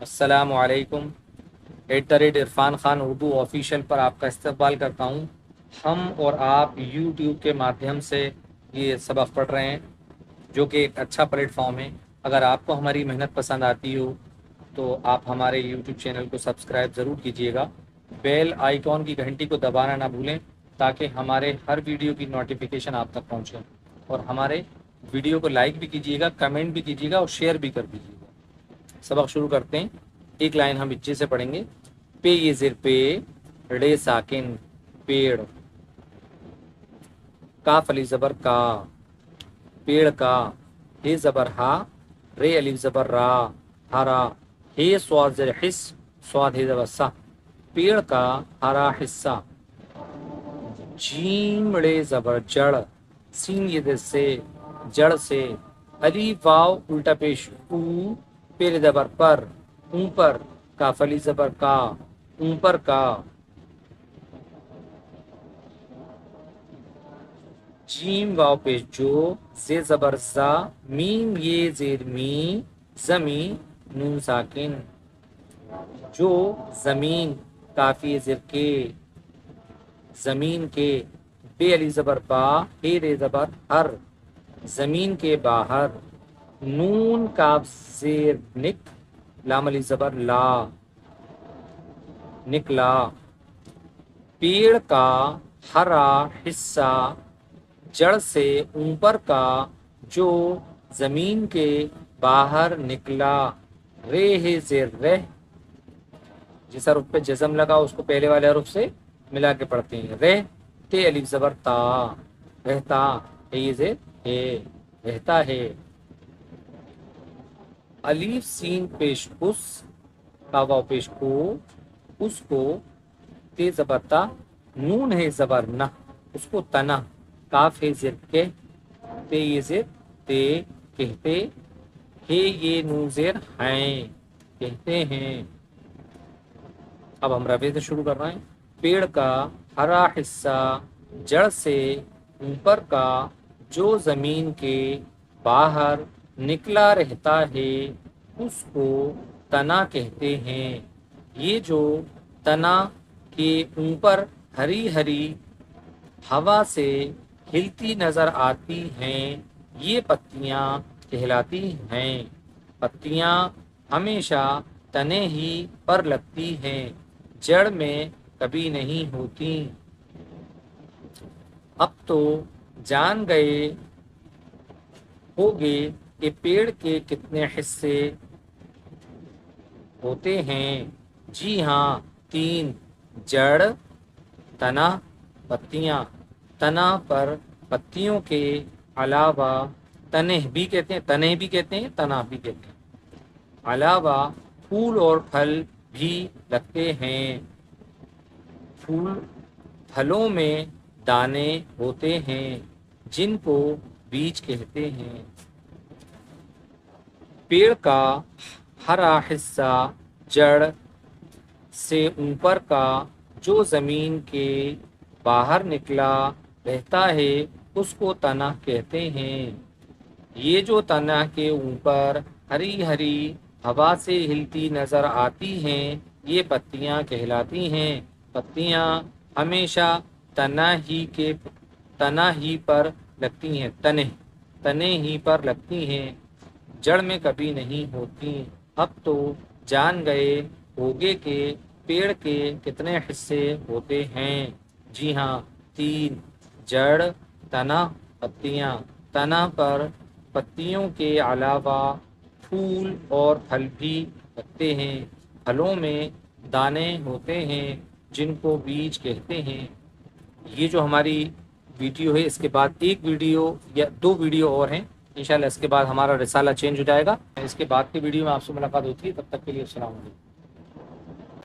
السلام علیکم۔ @عرفان خان اردو آفیشیل پر آپ کا استقبال کرتا ہوں۔ ہم اور آپ یوٹیوب کے مادھیم سے یہ سبق پڑھ رہے ہیں، جو کہ ایک اچھا پلیٹ فارم ہے۔ اگر آپ کو ہماری محنت پسند آتی ہو تو آپ ہمارے یوٹیوب چینل کو سبسکرائب ضرور کیجیے گا۔ بیل آئیکن کی گھنٹی کو دبانا نہ بھولیں تاکہ ہمارے ہر ویڈیو کی نوٹیفیکیشن آپ تک پہنچے، اور ہمارے ویڈیو کو لائک بھی کیجیے گا، کمنٹ بھی کیجیے گا اور شیئر بھی کر دیجیے گا۔ سبق شروع کرتے ہیں۔ ایک لائن ہم اچھے سے پڑھیں گے۔ پے یہ زیر پے، رے ساکن پیڑ، کاف الف زبر کا پیڑ کا، ہے زبر ہا، رے الف زبر را ہرا، ہے سواد زیر حس، سواد ہے زبر سا، پیڑ کا ہرا حصہ، جیم رے زبر جڑ، سین یہ دل سے جڑ سے، الف واو الٹا پیش او، پیر زبر پر اوپر، کاف الف زبر کا اوپر کا، جیم واو پیش جو، زے زبر زا، میم یہ زیر می، زمین نون ساکن، جو زمین، کافی زیر کے، زمین کے، بے علی زبر با، ہے رے زبر ہر، زمین کے باہر، نون کاف زیر نک، لام علی زبر لا، نکلا، پیڑ کا ہرا حصہ، جڑ سے اوپر کا، جو زمین کے باہر نکلا، رے ہے زیر رہ، جس حرف پہ جزم لگا اس کو پہلے والے حرف سے ملا کے پڑھتے ہیں، رہ، تے الف زبر تا، رہتا، ہے یہ زیر ہے، رہتا ہے، الف سین پیش اس، واو پیش کو، اس کو، تے زبر تا، نون ہے زبر نہ، اس کو تنا، کاف ہے زیر کے، تے یہ زیر تے، کہتے، ہے یہ نون زیر ہیں، کہتے ہیں۔ اب ہم روے سے شروع کر رہے ہیں۔ پیڑ کا ہرا حصہ، جڑ سے اوپر کا، جو زمین کے باہر نکلا رہتا ہے، اس کو تنا کہتے ہیں۔ یہ جو تنا کے اوپر ہری ہری ہوا سے ہلتی نظر آتی ہیں، یہ پتیاں کہلاتی ہیں۔ پتیاں ہمیشہ تنے ہی پر لگتی ہیں، جڑ میں کبھی نہیں ہوتی۔ اب تو جان گئے ہوگے کہ پیڑ کے کتنے حصے ہوتے ہیں۔ جی ہاں، 3، جڑ، تنا، پتیاں۔ تنا پر پتیوں کے علاوہ تنہ بھی کہتے ہیں، تنہ بھی کہتے ہیں، تنا بھی کہتے ہیں، علاوہ پھول اور پھل بھی لگتے ہیں۔ پھلوں میں دانے ہوتے ہیں جن کو بیج کہتے ہیں۔ پیڑ کا ہرا حصہ، جڑ سے اوپر کا، جو زمین کے باہر نکلا رہتا ہے، اس کو تنا کہتے ہیں۔ یہ جو تنا کے اوپر ہری ہری ہوا سے ہلتی نظر آتی ہیں، یہ پتیاں کہلاتی ہیں۔ پتیاں ہمیشہ تنا ہی پر لگتی ہیں، تنے ہی پر لگتی ہیں، جڑ میں کبھی نہیں ہوتی۔ اب تو جان گئے ہوگے کہ پیڑ کے کتنے حصے ہوتے ہیں۔ جی ہاں، 3، جڑ، تنا، پتیاں۔ تنا پر پتیوں کے علاوہ پھول اور پھل بھی لگتے ہیں۔ پھلوں میں دانے ہوتے ہیں جن کو بیج کہتے ہیں۔ یہ جو ہماری ویڈیو ہے، اس کے بعد ایک ویڈیو یا 2 ویڈیو اور ہیں انشاءاللہ۔ اس کے بعد ہمارا رسالہ چینج ہو جائے گا۔ اس کے بعد کی ویڈیو میں آپ سے ملاقات ہوتی ہے، تب تک کے لیے السلام علیکم۔